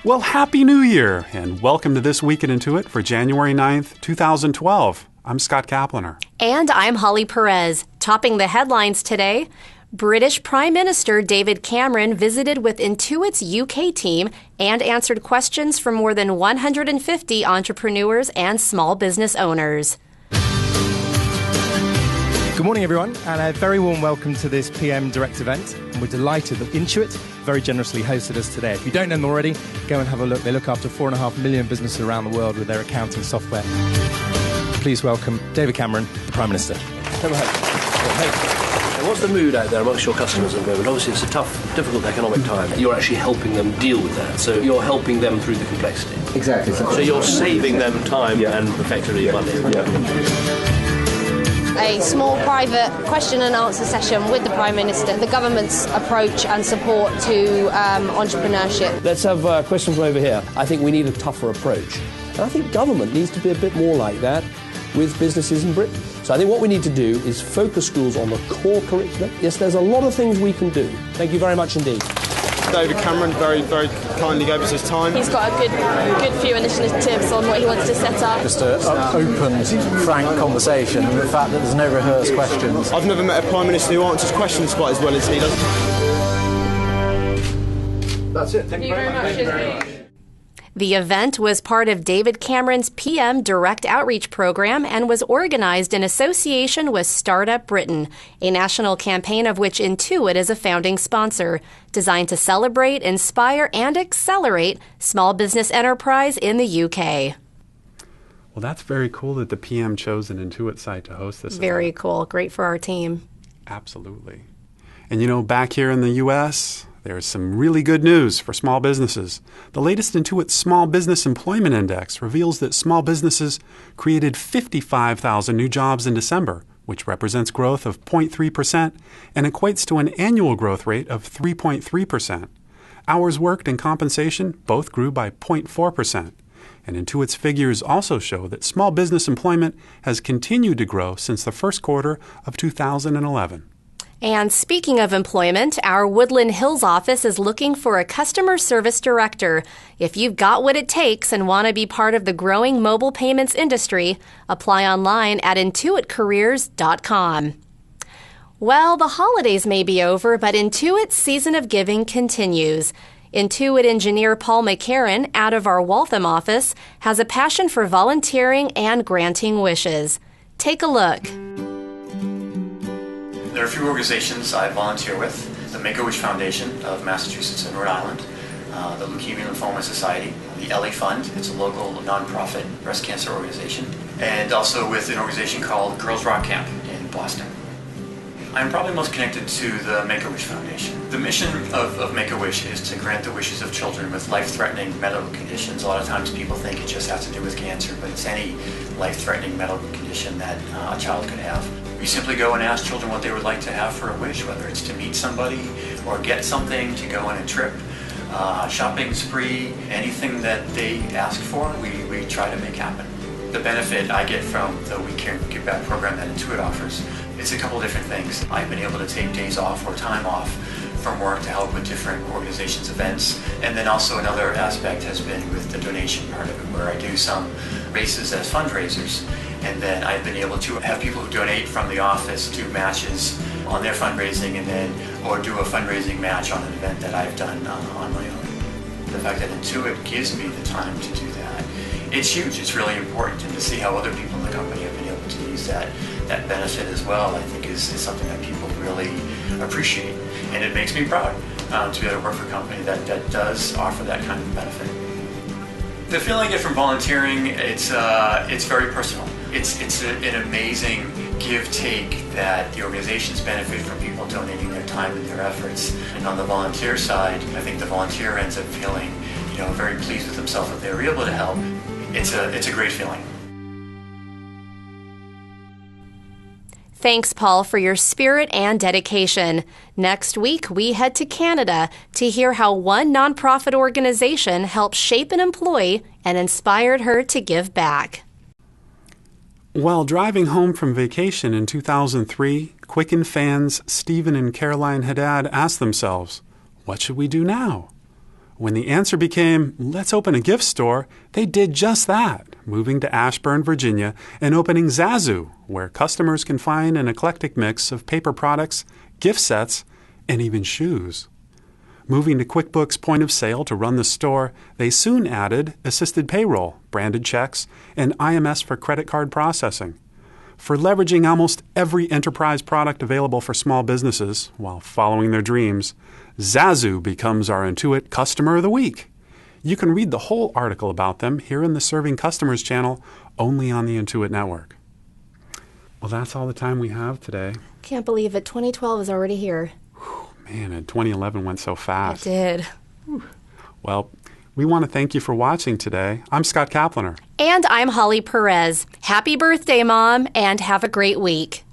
Well, Happy New Year, and welcome to This Week in Intuit for January 9th, 2012. I'm Scott Caplener. And I'm Holly Perez. Topping the headlines today, British Prime Minister David Cameron visited with Intuit's UK team and answered questions from more than 150 entrepreneurs and small business owners. Good morning, everyone, and a very warm welcome to this PM Direct event. And we're delighted that Intuit very generously hosted us today. If you don't know them already, go and have a look. They look after 4.5 million businesses around the world with their accounting software. Please welcome David Cameron, the Prime Minister. Come on. Hey. What's the mood out there amongst your customers at the moment? Obviously, it's a tough, difficult economic time. You're actually helping them deal with that. So you're helping them through the complexity. Exactly. So you're saving them time and effectively money. A small private question and answer session with the Prime Minister, the government's approach and support to entrepreneurship. Let's have a question from over here. I think we need a tougher approach. And I think government needs to be a bit more like that with businesses in Britain. So I think what we need to do is focus schools on the core curriculum. Yes, there's a lot of things we can do. Thank you very much indeed. David Cameron very kindly gave us his time. He's got a good few initiatives on what he wants to set up. Just an open, frank conversation, and the fact that there's no rehearsed questions. I've never met a Prime Minister who answers questions quite as well as he does. That's it. Thank you very much. The event was part of David Cameron's PM Direct Outreach program and was organized in association with Startup Britain, a national campaign of which Intuit is a founding sponsor, designed to celebrate, inspire, and accelerate small business enterprise in the UK. Well, that's very cool that the PM chose an Intuit site to host this Very event. cool. Great for our team. Absolutely. And you know, back here in the U.S., there's some really good news for small businesses. The latest Intuit Small Business Employment Index reveals that small businesses created 55,000 new jobs in December, which represents growth of 0.3% and equates to an annual growth rate of 3.3%. Hours worked and compensation both grew by 0.4%. And Intuit's figures also show that small business employment has continued to grow since the first quarter of 2011. And speaking of employment, our Woodland Hills office is looking for a customer service director. If you've got what it takes and want to be part of the growing mobile payments industry, apply online at intuitcareers.com. Well, the holidays may be over, but Intuit's season of giving continues. Intuit engineer Paul McCarran, out of our Waltham office, has a passion for volunteering and granting wishes. Take a look. There are a few organizations I volunteer with: the Make-A-Wish Foundation of Massachusetts and Rhode Island, the Leukemia and Lymphoma Society, the LA Fund, it's a local nonprofit breast cancer organization, and also with an organization called Girls Rock Camp in Boston. I'm probably most connected to the Make-A-Wish Foundation. The mission of Make-A-Wish is to grant the wishes of children with life-threatening medical conditions. A lot of times people think it just has to do with cancer, but it's any life-threatening medical condition that a child could have. We simply go and ask children what they would like to have for a wish, whether it's to meet somebody or get something, to go on a trip, shopping spree, anything that they ask for, we try to make happen. The benefit I get from the We Care Give Back program that Intuit offers, it's a couple different things. I've been able to take days off or time off from work to help with different organizations' events. And then also another aspect has been with the donation part of it, where I do some races as fundraisers. And then I've been able to have people who donate from the office do matches on their fundraising, and then or do a fundraising match on an event that I've done on my own. The fact that Intuit gives me the time to do that, it's huge. It's really important, and to see how other people in the company have been able to use that benefit as well, I think is something that people really appreciate. And it makes me proud to be able to work for a company that does offer that kind of benefit. The feeling I get from volunteering, it's very personal. It's an amazing give-take that the organizations benefit from people donating their time and their efforts. And on the volunteer side, I think the volunteer ends up feeling, very pleased with themselves that they were able to help. It's a great feeling. Thanks, Paul, for your spirit and dedication. Next week, we head to Canada to hear how one nonprofit organization helped shape an employee and inspired her to give back. While driving home from vacation in 2003, Quicken fans Stephen and Caroline Haddad asked themselves, what should we do now? When the answer became, let's open a gift store, they did just that, moving to Ashburn, Virginia, and opening Zazu, where customers can find an eclectic mix of paper products, gift sets, and even shoes. Moving to QuickBooks Point of Sale to run the store, they soon added assisted payroll, branded checks, and IMS for credit card processing. For leveraging almost every enterprise product available for small businesses while following their dreams, Zazu becomes our Intuit Customer of the Week. You can read the whole article about them here in the Serving Customers channel, only on the Intuit Network. Well, that's all the time we have today. Can't believe it. 2012 is already here. Man, and 2011 went so fast. It did. Well, we want to thank you for watching today. I'm Scott Caplener. And I'm Holly Perez. Happy birthday, Mom, and have a great week.